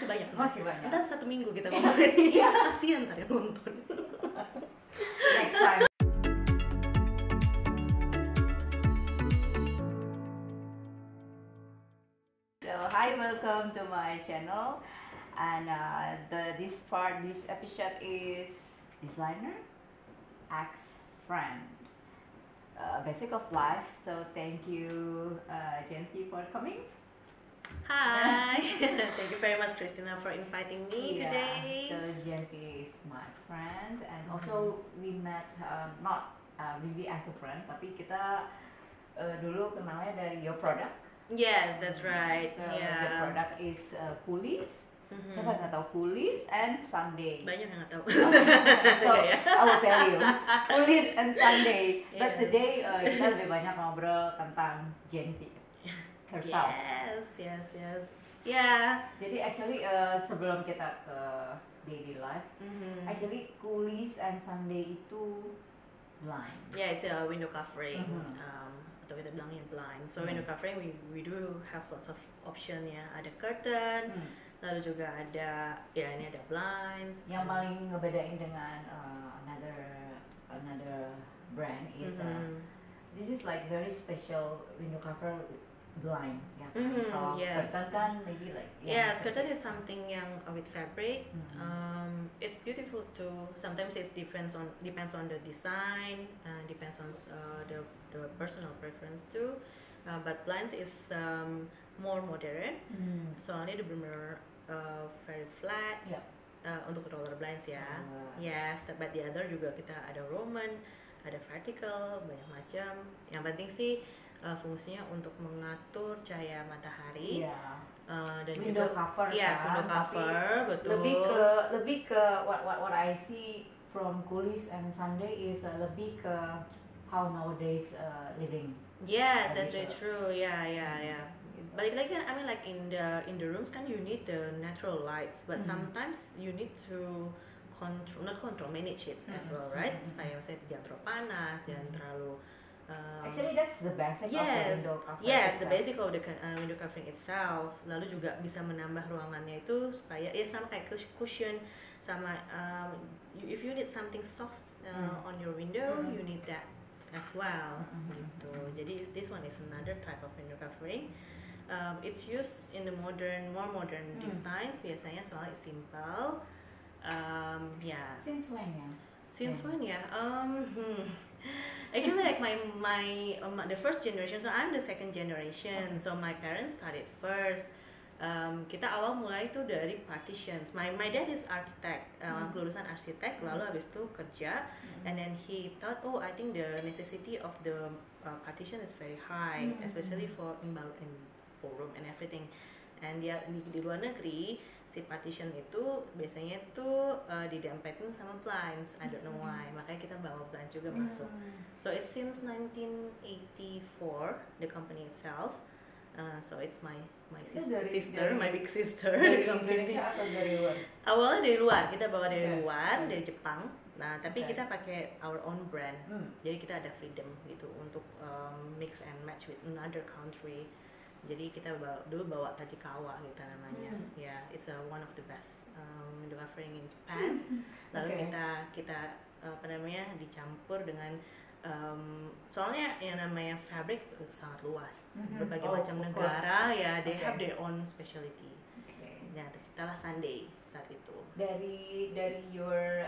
banyak. Masih banyak. Ntar 1 minggu kita ngomongin. Iya, kasihan ntar yang nonton. Next time. So hi, welcome to my channel, and this episode is designer X friend, basic of life. So thank you, Jenty, for coming. Hi. Thank you very much, Christina, for inviting me today. So Jenty is my friend, and also we met not really as a friend, tapi kita dulu kenalnya dari your product. Yes, that's right. So the product is Coolies. Siapa nggak tahu Coolies and Sunday? Banyak yang nggak tahu. So I will tell you, Coolies and Sunday. But today kita lebih banyak ngobrol tentang Jenty herself. Yes. Yeah. Jadi actually sebelum kita ke daily life, actually Coolies and Sunday itu blind. Yeah, it's a window covering. Atau kita bilangin blind. So window covering we do have lots of option ya. Ada curtain, lalu juga ada ini ada blinds. Yang paling ngebedain dengan another brand is this is like very special window cover blind. Ya kan? Kalau curtain kan maybe like curtain is something yang with fabric. It's beautiful too. Sometimes it depends on the design, depends on the personal preference too. But blinds is more modern. Soalnya dia benar very flat. Untuk roller blinds ya. Yes, but the other juga kita ada Roman, ada vertical, banyak macam. Yang penting sih fungsinya untuk mengatur cahaya matahari. Dan window juga, cover window cover, betul. Lebih ke what I see from Coolies and Sunday is lebih ke how nowadays living. Yes, that's very true. Yeah. Balik lagi kan, I mean like in the rooms kan you need the natural lights, but sometimes you need to manage it as well, right? Supaya misalnya jangan terlalu panas, jangan terlalu actually that's the basic of the window cover. Yes, the basic of the window covering itself. Lalu juga bisa menambah ruangannya itu supaya sama kayak cushion, sama if you need something soft on your window, you need that as well. Gitu. Jadi this one is another type of window covering. It's used in the more modern designs biasanya soalnya it's simple. Since when ya? Since when ya? Actually, like my the first generation, so I'm the second generation. So my parents started first. Kita awal mulai itu dari partitions. My dad is architect, lulusan arsitek, lalu habis itu kerja, and then he thought, oh, I think the necessity of the partition is very high, especially for ballroom and everything. And dia di luar negeri, si partition itu biasanya tuh didempetin sama blinds. I don't know why. Makanya kita bawa blind juga masuk. So it's since 1984 the company itself. So it's my sister, my big sister. Dari Indonesia atau dari luar? Awalnya dari luar, kita bawa dari luar, dari Jepang. Nah, tapi kita pakai our own brand. Jadi kita ada freedom gitu untuk mix and match with another country. Jadi kita dulu bawa Tajikawa gitu namanya. It's one of the best window covering in Japan. Lalu kita dicampur dengan soalnya yang namanya fabric sangat luas, berbagai macam negara ya, they have their own specialty. Ya, terciptalah Sunday saat itu. Dari your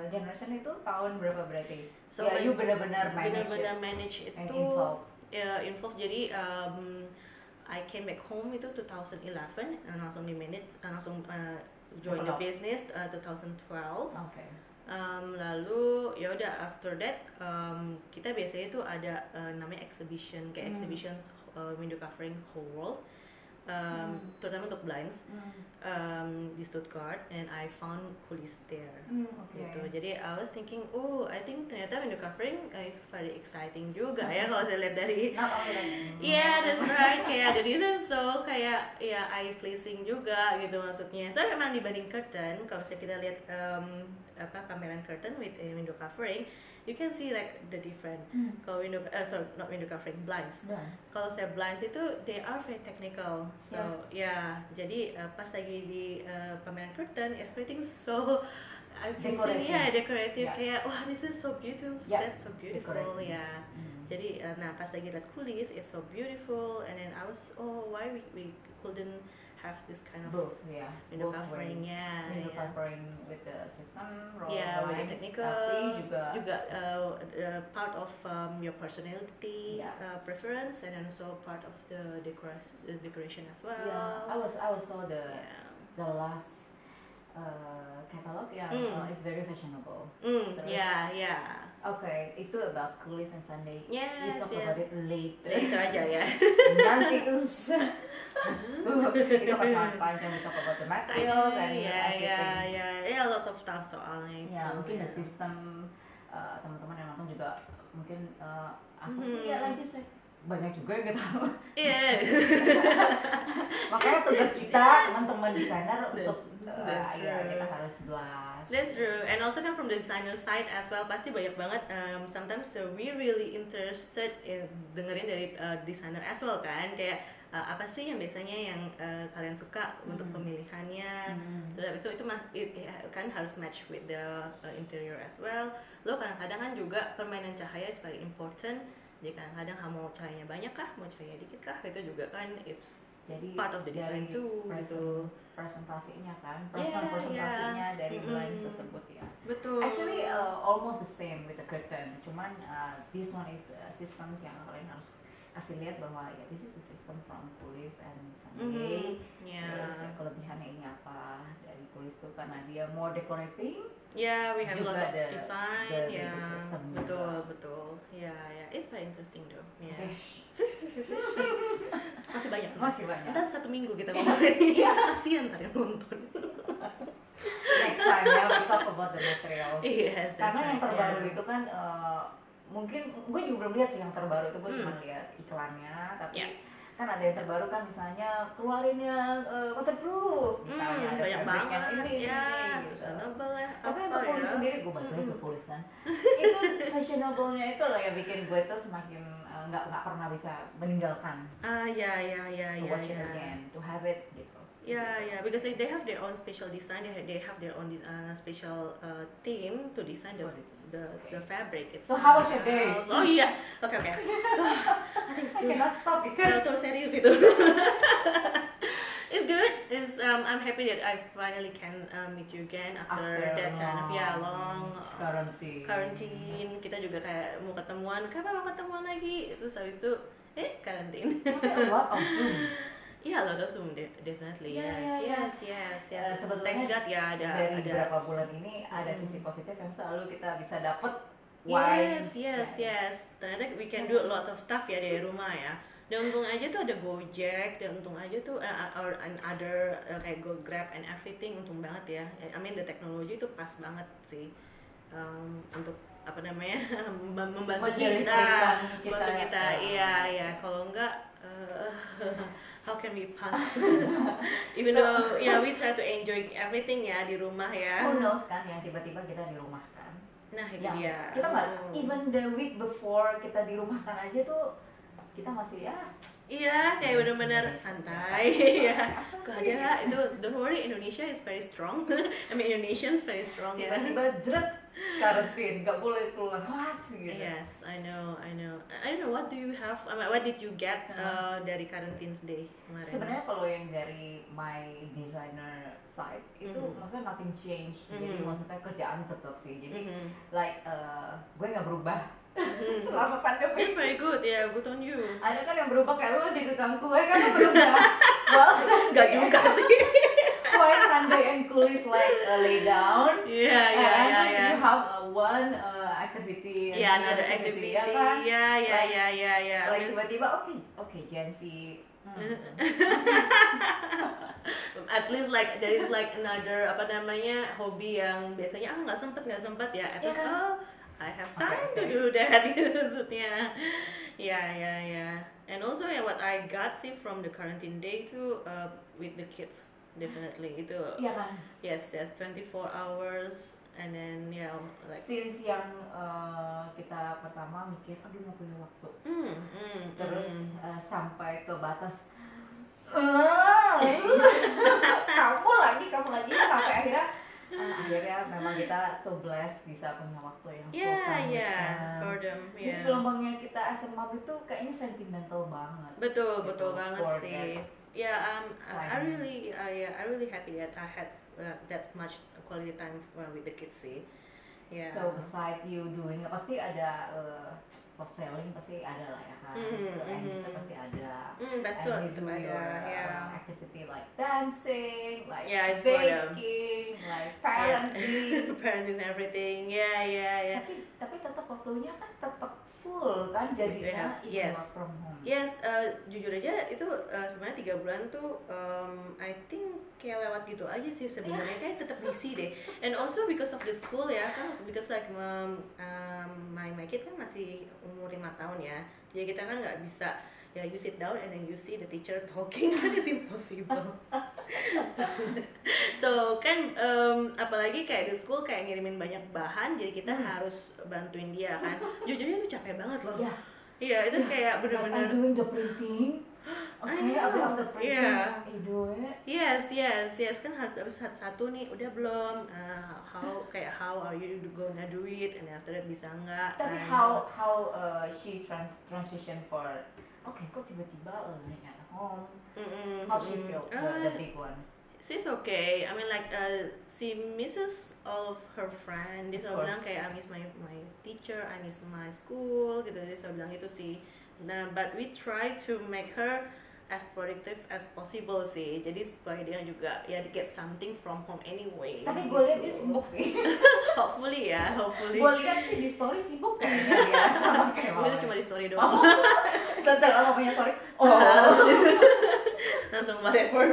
generation itu tahun berapa berarti? So you benar-benar manage itu involved. Jadi I came back home itu 2011 dan langsung join the business 2012. Lalu ya udah after that kita biasanya itu ada namanya exhibition exhibitions window covering whole world, terutama untuk blinds di Stuttgart, and I found Coolies there. Gitu. Jadi I was thinking, I think ternyata window covering is very exciting juga ya kalau saya lihat dari that's right, kayak the design so kayak eye pleasing juga gitu maksudnya. So memang dibanding curtain, kalau misalnya kita lihat pameran curtain with window covering, you can see like the different. Kalau window, sorry not window covering, blinds. Kalau saya blinds itu they are very technical. So jadi pas lagi di pameran curtain, everything so decorative. Kayak wah this is so beautiful, that's so beautiful. Jadi pas lagi lihat kulis, it's so beautiful, and then I was why we couldn't have this kind of both, window covering, covering with the system, with the technical, tapi juga part of your personality, preference, and then also part of the decoration as well. I was saw the last catalog, it's very fashionable. Okay, itu about Kulis and Sunday. We talk about it later aja ya. Nanti itu sangat panjang, we talk about the materials and everything. Lots of stuff soalnya. Mungkin the system, teman-teman yang nonton juga mungkin apa sih lanjut sih. Banyak juga yang nggak tahu. Makanya tugas kita teman-teman desainer untuk kita harus belajar. That's true. And also kan from the designer side as well, pasti banyak banget. Sometimes we really interested in dengerin dari designer as well kan, kayak apa sih yang biasanya yang kalian suka untuk pemilihannya. Terus habis itu kan harus match with the interior as well. Lo kadang-kadang kan juga permainan cahaya is very important. Jadi kadang-kadang mau cahayanya banyak kah, mau cahaya dikit kah, itu juga kan it's part of the design too. Presentasinya kan, presentasinya dari blinds tersebut ya. Betul. Actually almost the same with the curtain. Cuman this one is the systems yang kalian harus kasih lihat bahwa this is the system from Kulis and Sunday. Terus kelebihannya ini apa dari Kulis itu karena dia more decorating. We have lots of design. Betul. It's very interesting though. Masih banyak. Ntar 1 minggu kita ngomongin. Kasian ntar yang nonton. Next time we talk about the materials. Karena yang terbaru itu kan mungkin gue juga belum lihat sih yang terbaru itu, gue cuma lihat iklannya, tapi kan ada yang terbaru kan misalnya keluarin yang waterproof, misalnya ada banyak banget yang ini sustainable ya. Tapi untuk Kulis sendiri, gue balik lagi ke Kulis kan, itu fashionable-nya itu loh yang bikin gue tuh semakin nggak pernah bisa meninggalkan. Watch it again, to have it gitu. Because they have their own special design. They have their own special theme to design the fabric. So how was your day? Okay. I think I cannot stop because so serious itu. It's good. I'm happy that I finally can meet you again after that kind of long quarantine. Kita juga kayak mau ketemuan. Kapan mau ketemuan lagi? Terus habis itu karantin. A lot of Zoom. A lot of Zoom definitely. Yes. Sebetulnya thanks God dari beberapa bulan ini ada sisi positif yang selalu kita bisa dapat. Yes. Ternyata we can do a lot of stuff ya dari rumah ya. Dan untung aja tuh ada Gojek, dan untung aja tuh or other kayak Go Grab and everything, untung banget ya. I mean the teknologi itu pas banget sih untuk apa namanya membantu kita. Iya. Kalau enggak how can we pass? Even though we try to enjoy everything ya di rumah ya. Who knows kan yang tiba-tiba kita dirumahkan. Nah itu dia. Kita nggak even the week before kita dirumahkan aja tuh kita masih kayak benar-benar santai Gak ada itu, don't worry, Indonesia is very strong. I mean Indonesians very strong ya. Tiba-tiba jret karantin, nggak boleh keluar. Gitu. Yes, I know. I don't know, what do you have? What did you get dari Quarantine Day kemarin? Sebenarnya kalau yang dari my designer side itu maksudnya nothing change. Jadi maksudnya kerjaan tetap sih. Jadi like gue nggak berubah. Selama pandemi. It's very good, good on you. Ada kan yang berubah kayak lu di tukang kue kan lu berubah. Well, nggak juga sih. Why Sunday and Kulis like lay down? And you have one activity. Another activity. Ya kan? Like tiba-tiba okay, Genvi. At least like there is like another hobi yang biasanya nggak sempet ya. At least I have time to do that gitu maksudnya. And also what I got sih from the Quarantine Day too with the kids definitely itu. Iya kan? Yes, 24 hours and then like since yang kita pertama mikir aduh nggak punya waktu, terus sampai ke batas kamu lagi sampai akhirnya memang kita so blessed bisa punya waktu yang full time for them. Jadi gelombangnya kita as a mom itu kayaknya sentimental banget. Betul banget sih. I really happy that I had that much quality time with the kids sih. So beside you doing, pasti ada soft selling pasti ada lah ya kan. User pasti ada. Betul, and itu ada. Activity like dancing, like baking, like parenting, parenting everything. Tapi tetap waktunya kan tetap full kan jadinya work from home. Jujur aja itu sebenarnya 3 bulan tuh I think kayak lewat gitu aja sih sebenarnya, kayak tetap busy deh. And also because of the school ya kan, because like my kid kan masih umur 5 tahun ya, jadi kita kan nggak bisa you sit down and then you see the teacher talking kan is impossible. So kan apalagi kayak di school kayak ngirimin banyak bahan, jadi kita harus bantuin dia kan. Jujurnya itu capek banget loh. Iya, itu kayak bener-bener doing the printing. After printing, you do it. Yes, kan harus satu-satu nih, udah belum? How are you gonna do it? And after that bisa nggak? Tapi how she transition for kok tiba-tiba at home? How she feel the big one? She's okay. I mean like she misses all of her friends. Dia selalu bilang kayak I miss my teacher, I miss my school gitu. Dia selalu bilang itu sih. Nah, but we try to make her as productive as possible sih. Jadi supaya dia juga get something from home anyway. Tapi gue lihat dia sibuk sih. hopefully. Gue lihat sih di story sibuk kayaknya dia sama kayak itu cuma di story doang. Setelah ngomongnya story, langsung whatever.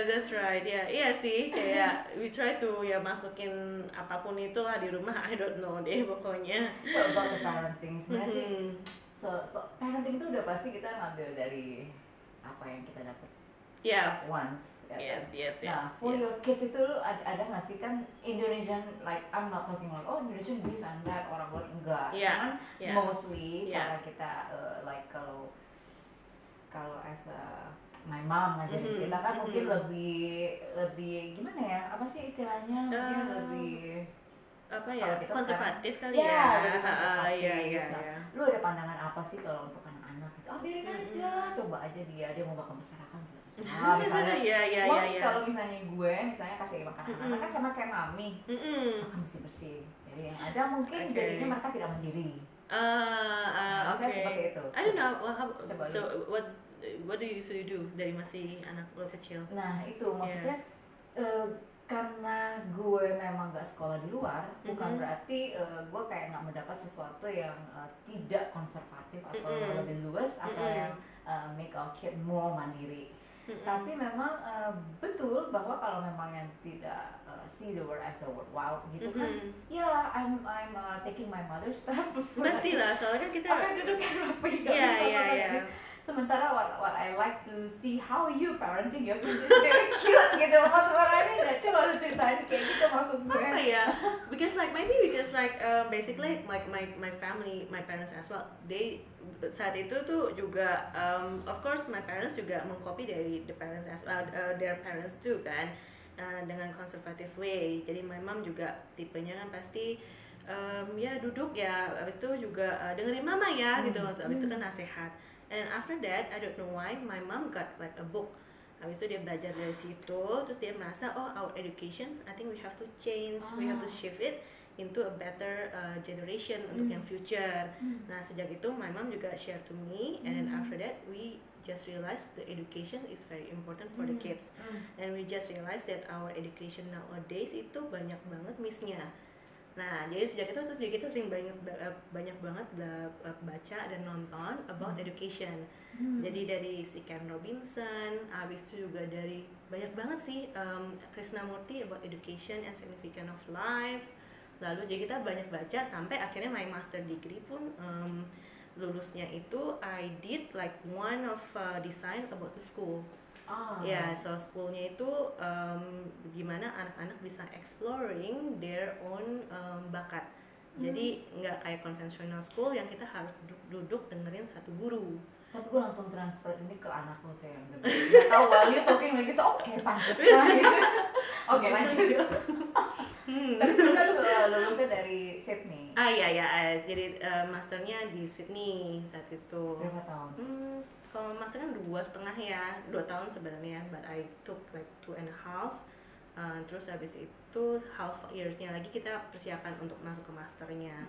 That's right. Sih kayak we try to masukin apapun itulah di rumah. I don't know deh pokoknya. So about the parenting sebenarnya sih. So parenting itu udah pasti kita ngambil dari apa yang kita dapat. Once. Yes. Nah, for your kids itu lu ada nggak sih kan Indonesian, like I'm not talking like Indonesian this and that, orang enggak. Mostly cara kita like kalau as a my mom ngajarin kita kan mungkin lebih gimana ya, apa sih istilahnya, mungkin lebih konservatif sekarang, kali ya. Lu ada pandangan apa sih kalau untuk anak-anak gitu? Biarin aja, coba aja dia mau bakal besarakan gitu. Misalnya kalau misalnya gue kasih makan anak-anak kan sama kayak mami, makan bersih-bersih. Jadi yang ada mungkin jadinya mereka tidak mandiri. Saya seperti itu. I don't know. So what do you usually do dari masih anak lo kecil? Nah itu maksudnya karena gue memang gak sekolah di luar, bukan berarti gue kayak gak mendapat sesuatu yang tidak konservatif atau yang lebih luas atau yang make our kid more mandiri. Tapi memang betul bahwa kalau memang yang tidak see the world as a word wow gitu kan, I'm taking my mother's step. Pastilah, soalnya kan kita duduk yang rapi, gak bisa. Sementara what I like to see how you parenting your kids is very cute gitu. Maksudnya coba lu ceritain kayak gitu maksud gue. Apa ya? Because basically like my family, my parents as well, they saat itu tuh juga of course my parents juga mengcopy dari the parents their parents too kan, dengan conservative way. Jadi my mom juga tipenya kan pasti duduk abis itu juga dengerin mama gitu, abis itu kan nasihat. And after that, I don't know why, my mom got like a book. Habis itu dia belajar dari situ, terus dia merasa our education, I think we have to change, we have to shift it into a better generation untuk yang future. Nah sejak itu, my mom juga share to me, and then after that, we just realized the education is very important for the kids. And we just realized that our education nowadays itu banyak banget miss-nya. Nah, jadi sejak itu terus kita sering banyak banget baca dan nonton about education. Jadi dari si Ken Robinson, habis itu juga dari banyak banget sih Krishnamurti about education and significance of life. Lalu jadi kita banyak baca sampai akhirnya my master degree pun lulusnya itu I did like one of design about the school. Ya, so schoolnya itu gimana anak-anak bisa exploring their own bakat. Jadi nggak kayak konvensional school yang kita harus duduk dengerin satu guru. Tapi gue langsung transfer ini ke anak lo sih yang gede. Gak tau while you talking lagi, so oke pantes lah gitu. Oke lanjut. Tapi sebenernya lu lulusnya dari Sydney. Iya, jadi masternya di Sydney saat itu. Berapa tahun? Kalau master kan 2,5 ya, 2 tahun sebenarnya, but I took like 2.5. Terus habis itu half year-nya lagi kita persiapan untuk masuk ke masternya.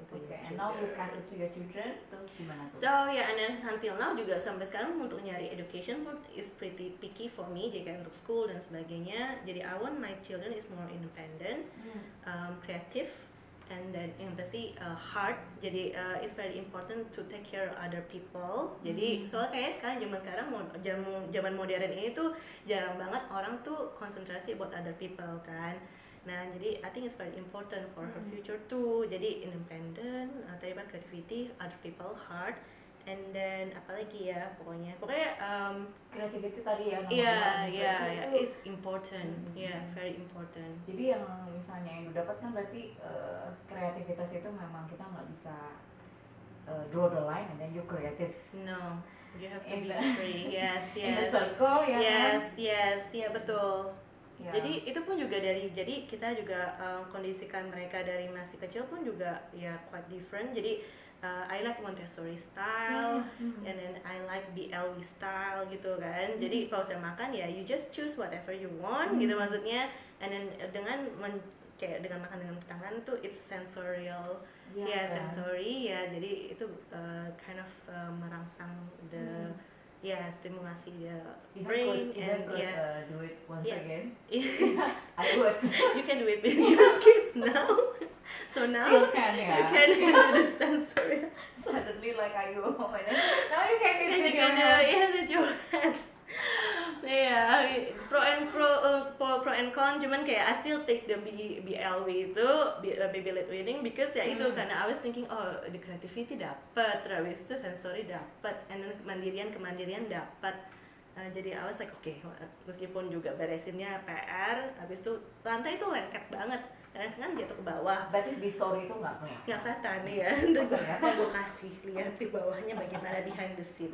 Okay, and now you pass it to your children, terus gimana tuh? So and then until now juga sampai sekarang untuk nyari education pun is pretty picky for me, jadi kayak untuk school dan sebagainya. Jadi I want my children is more independent, creative, and then yang pasti hard. Jadi it's very important to take care of other people. Jadi soalnya kayak sekarang zaman modern ini tuh jarang banget orang tuh konsentrasi buat other people kan. Nah, jadi I think it's very important for her future too. Jadi independent, tadi kan creativity, other people, heart, and then apalagi ya pokoknya creativity tadi ya. Iya, it's important, very important. Jadi yang misalnya yang dapat kan berarti kreativitas itu memang kita nggak bisa draw the line and then you creative. No, you have to be free. Yes. In the circle ya. Yes, betul. Yeah. Jadi itu pun juga jadi kita juga kondisikan mereka dari masih kecil pun juga ya quite different. Jadi I like Montessori style, and then I like BLW style gitu kan. Jadi kalau saya makan ya you just choose whatever you want gitu maksudnya. And then dengan makan dengan tangan tuh it's sensorial, sensory ya. Jadi itu kind of merangsang the stimulasi the brain and do it once again. I would. You can do it with your kids now. So now still can, you can do the sensory. Suddenly like I go home and then now you can do it with your hands. Pro and con, cuman kayak I still take the BLW itu baby led weaning because ya itu karena I was thinking the creativity dapat, terus itu sensory dapat, and then kemandirian dapat. Jadi I was like okay, meskipun juga beresinnya PR, habis itu lantai itu lengket banget, kan jatuh ke bawah. Berarti di story itu nggak kelihatan ya. Ntar gue kasih lihat di bawahnya bagaimana behind the scene.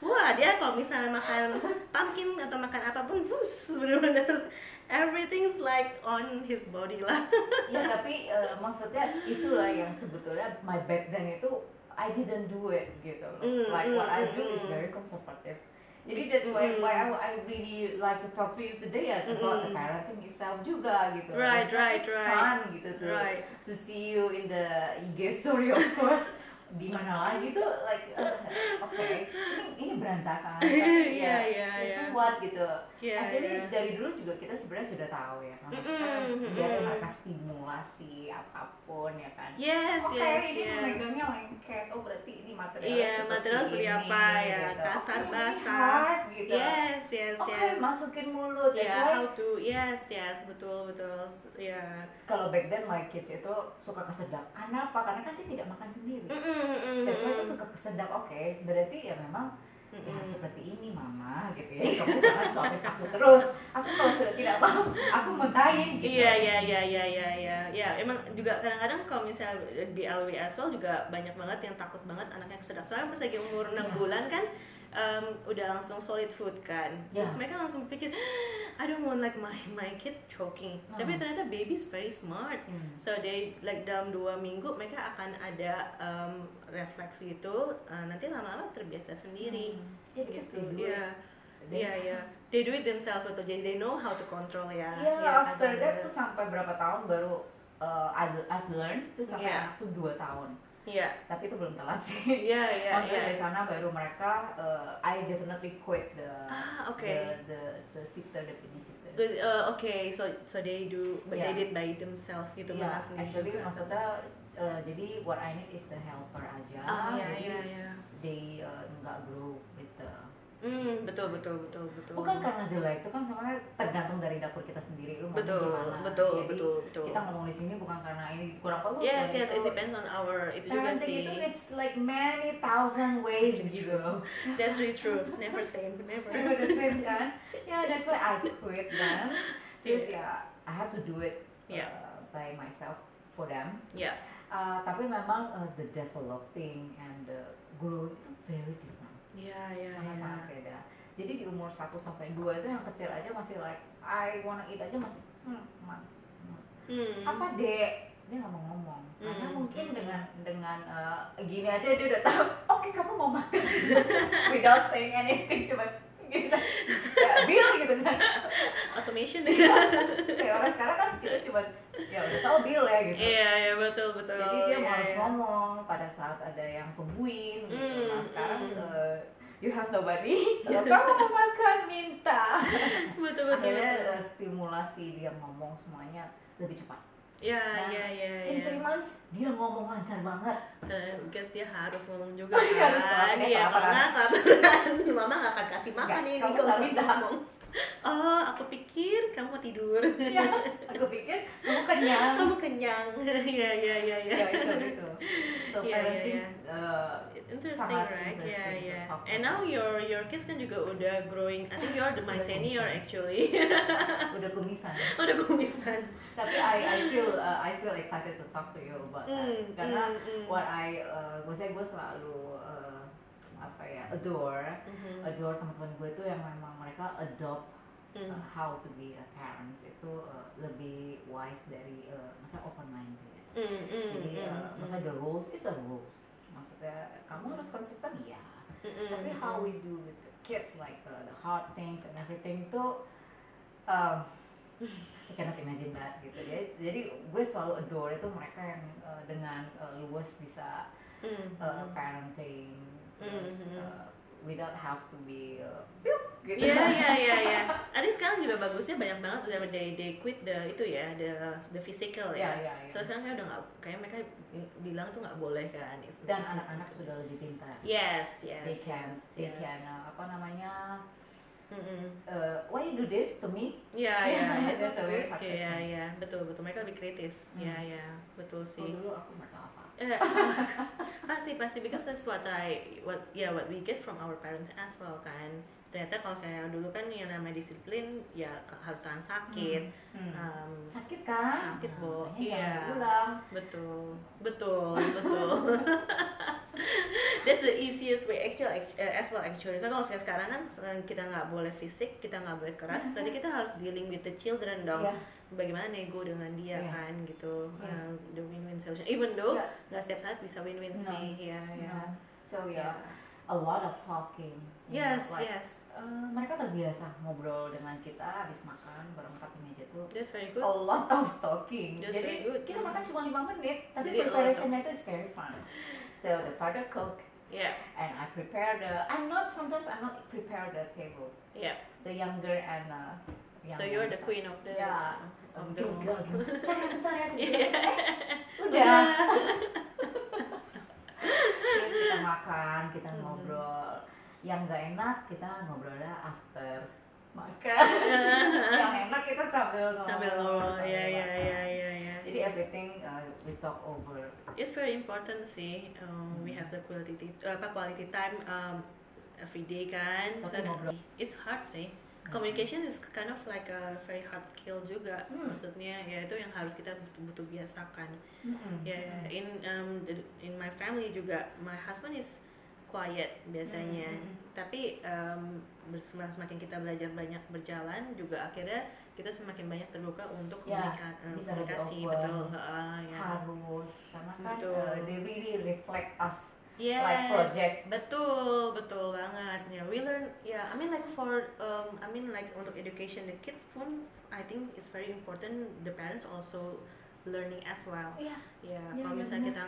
Wah, dia kalau misalnya makan pumpkin atau makan apapun, bener-bener everything's like on his body lah. Ya tapi maksudnya itulah yang sebetulnya my back then itu I didn't do it gitu loh. Like what I do is very conservative. Jadi that's why I really like to talk to you today about the parenting itself juga gitu. Right. It's fun gitu to see you in the IG story of course. Di mana lagi tuh like okay ini berantakan tapi so what gitu. Actually dari dulu juga kita sebenarnya sudah tahu ya kan biar mereka stimulasi apapun ya kan. Ini megangnya lengket, berarti ini material seperti apa ya, gitu. kasar basah gitu. Yes. Masukin mulut how to betul ya. Kalau back then my kids itu suka kesedak. Kenapa? Karena kan dia tidak makan sendiri. That's why itu suka kesedak. Oke, berarti ya memang ya seperti ini mama gitu ya. Kamu jangan suapin aku terus. Aku kalau sudah tidak paham, aku muntahin gitu. Iya. Emang juga kadang-kadang kalau misalnya di LW as well juga banyak banget yang takut banget anaknya kesedak. Soalnya pas lagi umur 6 bulan kan udah langsung solid food kan. Terus mereka langsung pikir I don't want like my kid choking. Tapi ternyata baby is very smart. So they like dalam 2 minggu mereka akan ada refleksi itu nanti lama-lama terbiasa sendiri. Gitu. They do it themselves betul. Jadi they know how to control ya. After that tuh sampai berapa tahun baru I've learned tuh sampai anak tuh 2 tahun. Tapi itu belum telat sih. Maksudnya dari sana baru mereka I definitely quit the sitter, the babysitter. So they do, but they did by themselves gitu actually juga. Maksudnya jadi what I need is the helper aja. They nggak grow with the Betul. Bukan karena jelek, itu kan sebenarnya tergantung dari dapur kita sendiri, lu mau gimana. Betul. Kita ngomong di sini bukan karena ini kurang bagus. Yes, it depends on our itu juga sih. Itu it's like many thousand ways gitu. That's really true. Never the same kan? Yeah, that's why I quit then. Terus I have to do it by myself for them. Yeah. Tapi memang the developing and the grow itu very different. Sangat-sangat beda. Jadi di umur 1 sampai 2 itu yang kecil aja masih like I wanna eat aja masih apa dek, dia nggak mau ngomong karena mungkin dengan gini aja dia udah tahu oke, kamu mau makan without saying anything, cuma gitu bill gitu kan, automation. kayak orang sekarang kan kita cuma ya udah tahu bill ya gitu. Iya betul. Jadi dia harus ngomong pada saat ada yang tungguin gitu. Nah sekarang you have nobody, kalau kamu mau makan minta. Betul. Akhirnya stimulasi dia ngomong semuanya lebih cepat. Iya. In 3 months dia ngomong lancar banget. Guys, dia harus ngomong juga kan. Iya, karena mama gak akan kasih makan ini kalau minta ngomong. Oh, aku pikir kamu mau tidur. Ya, aku pikir kamu kenyang. Iya. Ya, itu. So parenting interesting, right? Yeah. And now your kids kan juga udah growing. I think you're my senior actually. Udah kumisan. Tapi I still excited to talk to you about that. Karena what gue selalu adore teman-teman gue itu yang memang mereka adopt how to be a parents itu lebih wise dari masa open minded. Jadi masa the rules is a rules. Maksudnya kamu harus konsisten ya. Tapi how we do with the kids like the hard things and everything itu I cannot imagine that gitu. Jadi gue selalu adore itu mereka yang dengan luwes bisa parenting terus without have to be gitu. Iya. I think sekarang juga bagusnya banyak banget udah they quit the physical ya. So sekarang udah nggak, kayak mereka bilang tuh nggak boleh kan. Dan anak-anak sudah lebih pintar. Yes. They can why you do this to me? Yes, that's a very hard question. Iya, betul. Mereka lebih kritis. Iya, betul sih. Dulu aku nggak tahu apa. Pasti because that's what we get from our parents as well kan. Ternyata kalau saya dulu kan yang namanya disiplin ya harus tahan sakit. Sakit kan? Sakit, Bo. Iya. Betul. That's the easiest way as well actually. So kalau sekarang kan kita nggak boleh fisik, kita nggak boleh keras, berarti kita harus dealing with the children dong. Bagaimana nego dengan dia kan gitu. The win-win solution. Even though nggak setiap saat bisa win-win sih. So a lot of talking. Yes. Mereka terbiasa ngobrol dengan kita habis makan berempat di meja tuh. That's very good. A lot of talking. That's Jadi kita makan cuma 5 menit, tapi preparationnya itu is very fun. So the father cook, and I prepare sometimes I'm not prepare the table. The younger and so you're the queen of the of the house. Bentar ya. Udah. Terus kita makan, kita ngobrol. Yang nggak enak kita ngobrolnya after makan. Yang enak kita sambil ngobrol. Iya. Jadi everything we talk over. It's very important sih. We have the quality time every day kan. So it's hard sih. Communication is kind of like a very hard skill juga. Maksudnya ya itu yang harus kita butuh biasakan. In my family juga, my husband is quiet biasanya. Tapi semakin kita belajar banyak berjalan juga akhirnya kita semakin banyak terbuka untuk komunikasi. Betul. Harus karena kan they really reflect us. Like project. Betul banget. We learn. I mean like untuk education the kid pun, I think it's very important. The parents also learning as well. Kalau misalnya kita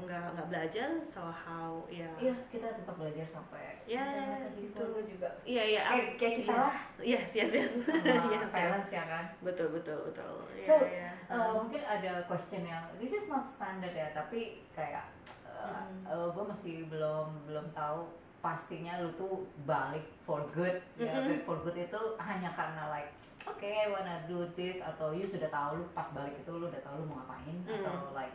nggak belajar, so how? Kita tetap belajar sampai. Itu juga. Kayak kita lah. Yes. Parents ya kan. Betul. So mungkin ada question yang this is not standard ya, tapi kayak gue masih belum tahu pastinya lu tuh balik for good. Ya, for good itu hanya karena like I wanna do this, atau you sudah tahu lu pas balik itu lu udah tahu lu mau ngapain, atau like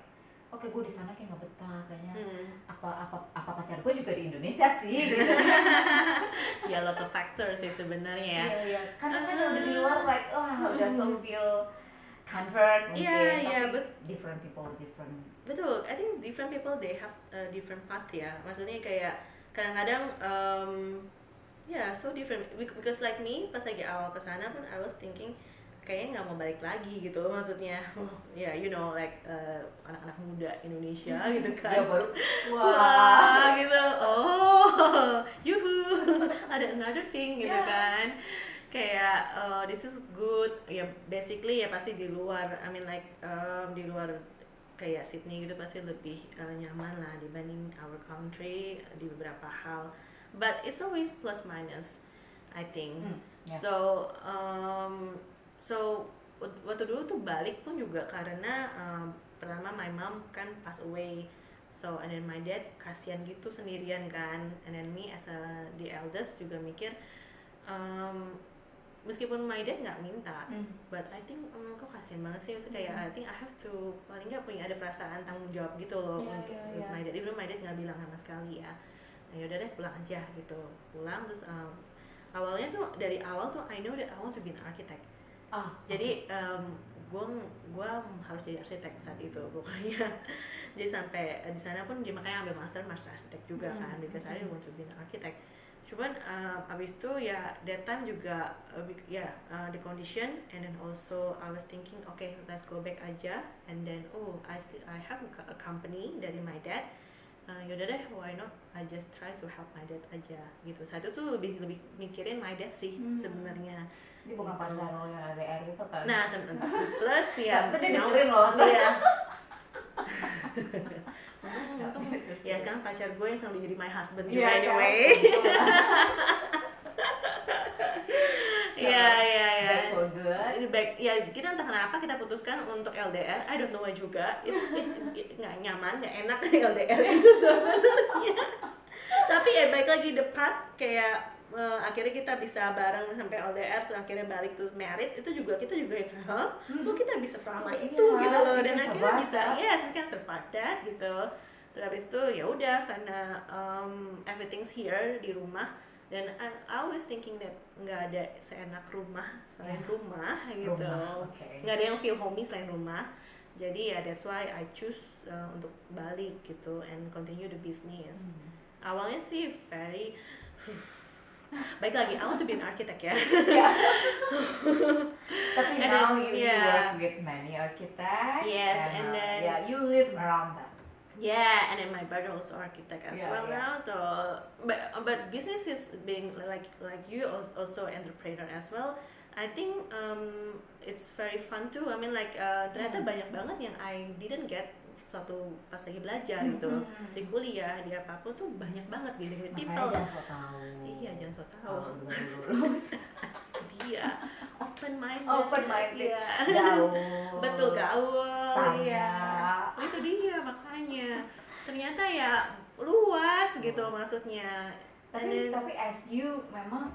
gue di sana kayak nggak betah kayaknya. Apa pacar gue juga di Indonesia sih gitu. Ya lots of factors sih sebenarnya. Iya. Karena kan udah di luar like udah so feel comfort mungkin. But different people different. Betul, I think different people they have a different path ya. Maksudnya kayak kadang-kadang so different because like me pas lagi awal kesana pun I was thinking kayaknya nggak mau balik lagi gitu, maksudnya you know like anak-anak muda Indonesia gitu kan. Ya baru wah gitu, yuhu ada another thing gitu kan, kayak this is good ya, basically ya pasti di luar, I mean like di luar kayak Sydney gitu pasti lebih nyaman lah dibanding our country di beberapa hal, but it's always plus minus I think. So waktu dulu tuh balik pun juga karena pertama my mom kan pass away, so and then my dad kasihan gitu sendirian kan, and then me as the eldest juga mikir meskipun my dad nggak minta, but I think kok kasihan banget sih, maksudnya kayak I think I have to paling nggak punya ada perasaan tanggung jawab gitu loh untuk my dad, even my dad nggak bilang sama sekali ya, nah yaudah deh pulang aja gitu, pulang terus awalnya tuh dari awal tuh I know that I want to be an architect. Jadi gue harus jadi arsitek saat itu pokoknya. Jadi sampai di sana pun dia makanya ambil master arsitek juga kan, because I want to be an architect. Cuman abis itu ya that time juga the condition, and then also I was thinking okay let's go back aja, and then I have a company dari my dad. Yaudah deh, why not? I just try to help my dad aja gitu. Saat itu tuh lebih mikirin my dad sih sebenarnya. Ini bukan pacar lo yang LDR itu kan? Nah, plus ya. Tapi dia dengerin loh. Iya. Untung ya sekarang pacar gue yang selalu jadi my husband juga anyway. Iya. Back for good. Ini back. Ya kita entah kenapa kita putuskan untuk LDR. I don't know juga. Nggak nyaman, nggak enak LDR itu sebenarnya. Tapi ya baik lagi depan kayak akhirnya kita bisa bareng sampai LDR, terus akhirnya balik terus married, itu juga kita juga yang kok kita bisa selama itu gitu loh, dan akhirnya bisa we can survive that gitu. Terus habis itu ya udah karena everything's here di rumah, dan I always thinking that nggak ada seenak rumah selain rumah gitu, nggak ada yang feel homey selain rumah. Jadi ya that's why I choose untuk balik gitu and continue the business. Awalnya sih very baik lagi, I want to be an architect ya. Tapi now you work with many architects. Yes, and then you live around that. Yeah, and then my brother also architect as well now. So, but business is being like you also entrepreneur as well. I think it's very fun too. I mean like ternyata banyak banget yang I didn't get satu pas lagi belajar gitu di kuliah, di apapun tuh banyak banget gitu people. Makanya jangan so tau. Iya, jangan so tau. Dia open minded. Iya. Gaul. Betul, gaul. Tanya. Iya. Itu dia makanya. Ternyata ya luas gitu maksudnya. Tapi as you memang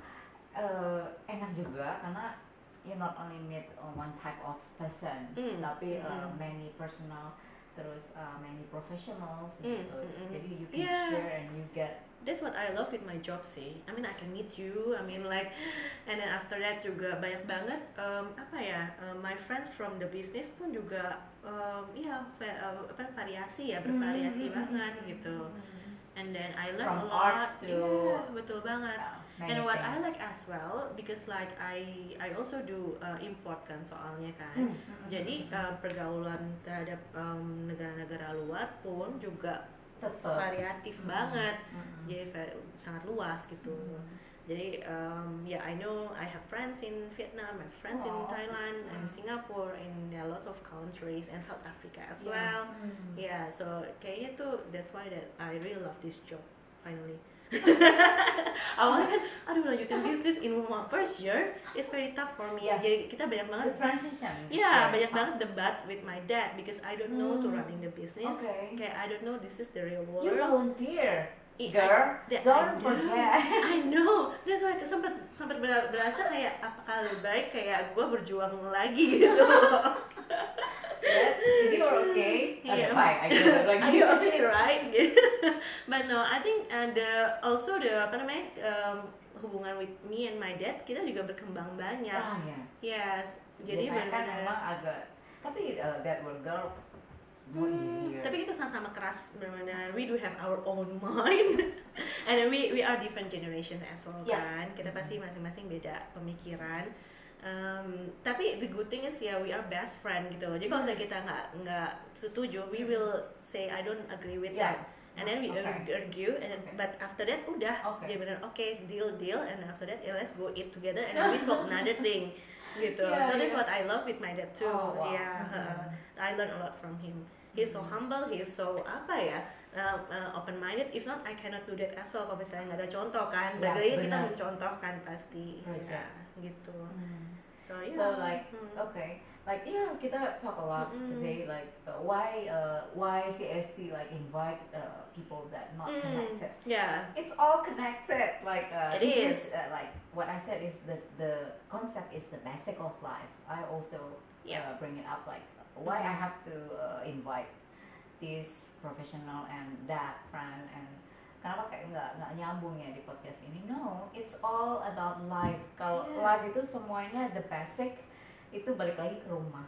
enak juga karena you not only meet one type of person, tapi many personal, terus many professionals gitu. Jadi you can share and you get. That's what I love with my job sih. I mean I can meet you. I mean like, and then after that juga banyak banget my friends from the business pun juga variasi ya, bervariasi banget gitu. And then I learn from a lot. Art to betul banget. And what I like as well, because like I also do import kan soalnya kan. Jadi pergaulan terhadap negara-negara luar pun juga variatif banget. Jadi sangat luas gitu. Jadi I know I have friends in Vietnam, I have friends in Thailand and Singapore, and there are lots of countries, and South Africa as well. So kayaknya tuh that's why that I really love this job finally. Awalnya kan lanjutin bisnis in my first year it's very tough for me. Jadi kita banyak banget the transition. Banyak banget debat with my dad because I don't know to running the business. Kayak I don't know this is the real world. You volunteer. girl, don't forget. I know. That's why sempat berasa kayak apakah lebih baik kayak gue berjuang lagi gitu. If you're okay, okay, fine. I do that lagi. Are you okay, right? But no, I think hubungan with me and my dad kita juga berkembang banyak. Yes. Jadi kan memang agak, tapi that were girl more easier. Tapi kita sama-sama keras, benar-benar. We do have our own mind, and we are different generation as well kan. Kita pasti masing-masing beda pemikiran. Tapi the good thing is we are best friend gitu loh. Jadi kalau kita nggak setuju, we will say I don't agree with that, and then we argue, and then, but after that udah dia benar deal, and after that let's go eat together, and then we talk another thing gitu. So that's what I love with my dad too. I learn a lot from him. He's so humble, he's so open-minded. If not, I cannot do that as well. Kalau misalnya nggak ada contoh kan, bagaimana kita mencontohkan pasti, gitu. So kita talk a lot today, like why CST like invite people that not connected. It's all connected. Like it is like what I said is the concept is the basic of life. I also bring it up like why I have to invite this professional and that friend, and kenapa kayak nggak nyambung ya di podcast ini. No, it's all about life. Kalau life itu semuanya the basic itu balik lagi ke rumah.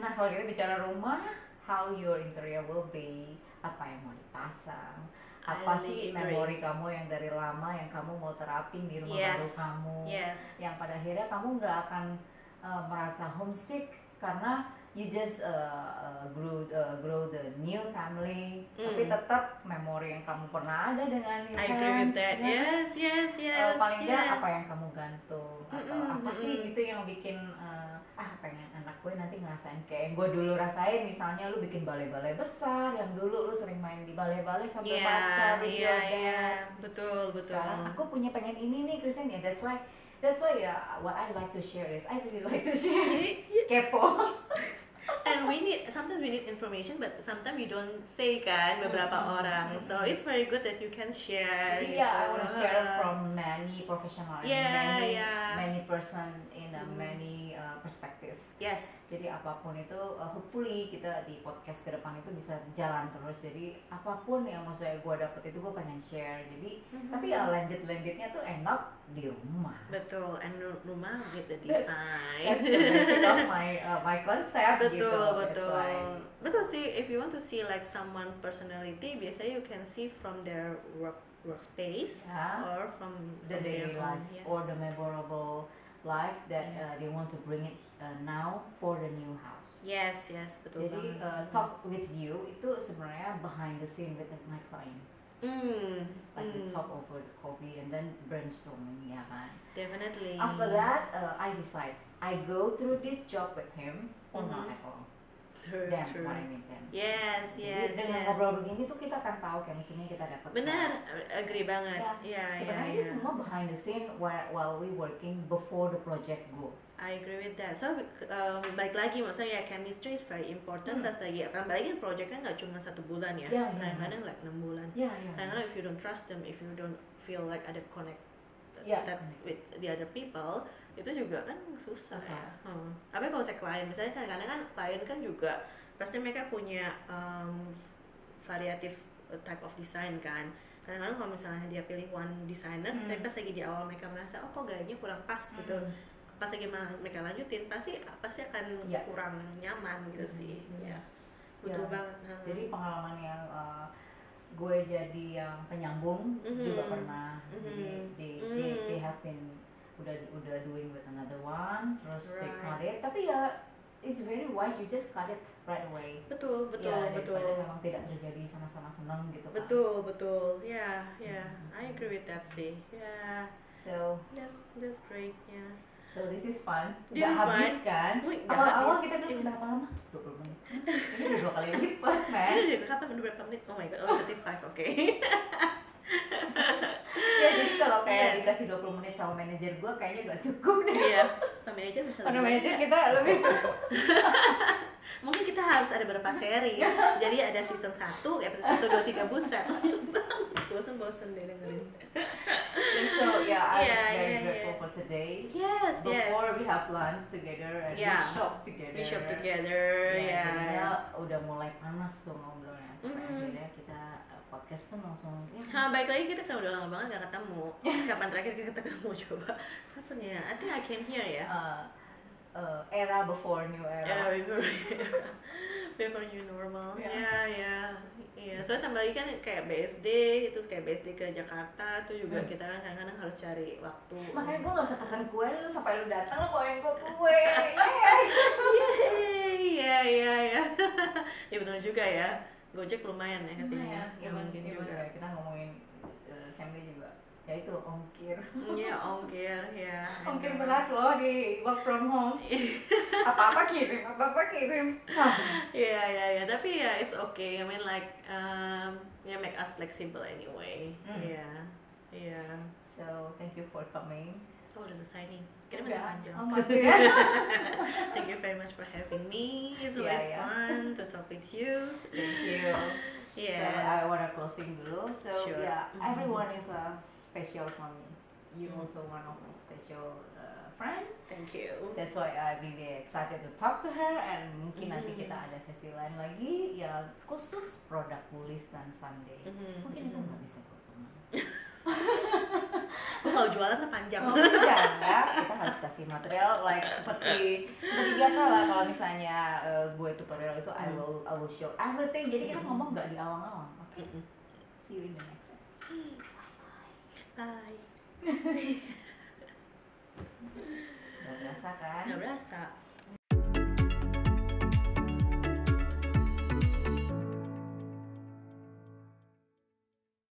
Nah kalau kita bicara rumah, how your interior will be, apa yang mau dipasang, apa sih memori kamu yang dari lama yang kamu mau terapin di rumah baru kamu, yang pada akhirnya kamu nggak akan merasa homesick karena you just grow the new family, tapi tetap memori yang kamu pernah ada dengan your parents. I agree with that. Yes. Paling nggak apa yang kamu gantung atau apa sih gitu yang bikin pengen anak gue nanti ngerasain kayak yang gue dulu rasain. Misalnya lu bikin balai-balai besar, yang dulu lu sering main di balai-balai sambil baca video betul. Sekarang aku pengen ini nih Kristen ya. That's why what I like to share is I really like to share kepo. And sometimes we need information, but sometimes we don't say kan beberapa orang. So it's very good that you can share. I want to share from many professional and many person in many perspectives. Yes. Jadi apapun itu, hopefully kita di podcast ke depan itu bisa jalan terus. Jadi apapun yang maksudnya gue dapet itu gue pengen share. Jadi tapi landednya tuh enak di rumah. Betul. And rumah with the design. That's the basic of my concept. Betul sih. If you want to see like someone personality, biasanya you can see from their workspace or from the daily life or the memorable life that they want to bring it now for the new house. Yes, betul. Jadi talk with you itu sebenarnya behind the scene with my clients. Like we talk over the coffee and then brainstorming, ya kan? Definitely. After that, I decide I go through this job with him or not at all. True. What I mean then. Yes. Dengan ngobrol begini tuh kita akan tahu chemistry-nya kita dapat. Benar, agree banget. Sebenarnya ini semua behind the scene while we working before the project go. I agree with that. So baik lagi maksudnya chemistry is very important. Terus lagi apalagi project kan nggak cuma 1 bulan ya. Kadang-kadang like 6 bulan. Kadang-kadang if you don't trust them, if you don't feel like ada connect with the other people, itu juga kan susah. Tapi kalau saya klien, misalnya kadang-kadang kan klien kan juga pasti mereka punya variatif type of design kan. Kadang-kadang kalau misalnya dia pilih one designer, tapi pas lagi di awal mereka merasa kok gayanya kurang pas gitu. Pas lagi mereka lanjutin pasti akan kurang nyaman gitu sih. Betul banget. Jadi pengalaman yang gue jadi yang penyambung juga pernah. They have been udah doing with another one, terus they cut it. Tapi it's very wise, you just cut it right away. Betul. Daripada memang tidak terjadi sama-sama senang gitu kan. Betul. I agree with that sih. So that's great. So this is fun. This is habis fun. kan? Awal kita dulu berapa lama? 20 menit. Ini udah 2 kali lipat, man. Ini udah kapan berapa menit? Oh my god, 35, oke. Ya jadi kalau kayak dikasih 20 menit sama manajer gue kayaknya gak cukup deh. Iya, sama manajer bisa lebih. Manajer kita lebih. Mungkin kita harus ada beberapa seri. Jadi ada season 1, episode 1, 2, 3 buset. bosen deh dengerin. So yeah, I'm very grateful for today. Yes, Before we have lunch together and we shop together. Yeah. Udah mulai panas tuh ngobrolnya. Sampai akhirnya kita podcast pun langsung. Baik lagi kita kan udah lama banget gak ketemu. Kapan terakhir kita ketemu coba? Kapan ya? I think I came here ya. Era before new era. Before new normal. Iya. Soalnya tambah lagi kan kayak BSD, terus kayak BSD ke Jakarta tuh juga kita kan kadang-kadang harus cari waktu. Makanya gue gak usah pesen kue, lu sampai lu datang lu bawain gue kue. Iya. Ya benar juga ya. Gojek lumayan ya kesini. Ya mungkin juga. Kita ngomongin Sammy juga. Ya itu ongkir. Iya ongkir ya. Ongkir berat loh di work from home. apa-apa kirim. Iya. Tapi ya it's okay. I mean like make us flexible anyway. Iya. So thank you for coming. Oh, udah selesai nih. Kita masih panjang. Masih ya. Thank you very much for having me. It's always fun to talk with you. Thank you. Yeah. So I wanna closing dulu. So sure. Everyone is special for me. You also one of my special friends. Thank you. That's why I'm really excited to talk to her. And mungkin nanti kita ada sesi lain lagi ya khusus produk Woolies dan Sunday. Mungkin itu nggak bisa berteman. Kalau jualan kan panjang. Ya, kita harus kasih material like seperti biasa lah kalau misalnya gue tutorial itu I will show everything. Jadi kita ngomong nggak di awang-awang. Okay. See you in the next episode. Bye. Gak berasa kan? Gak berasa.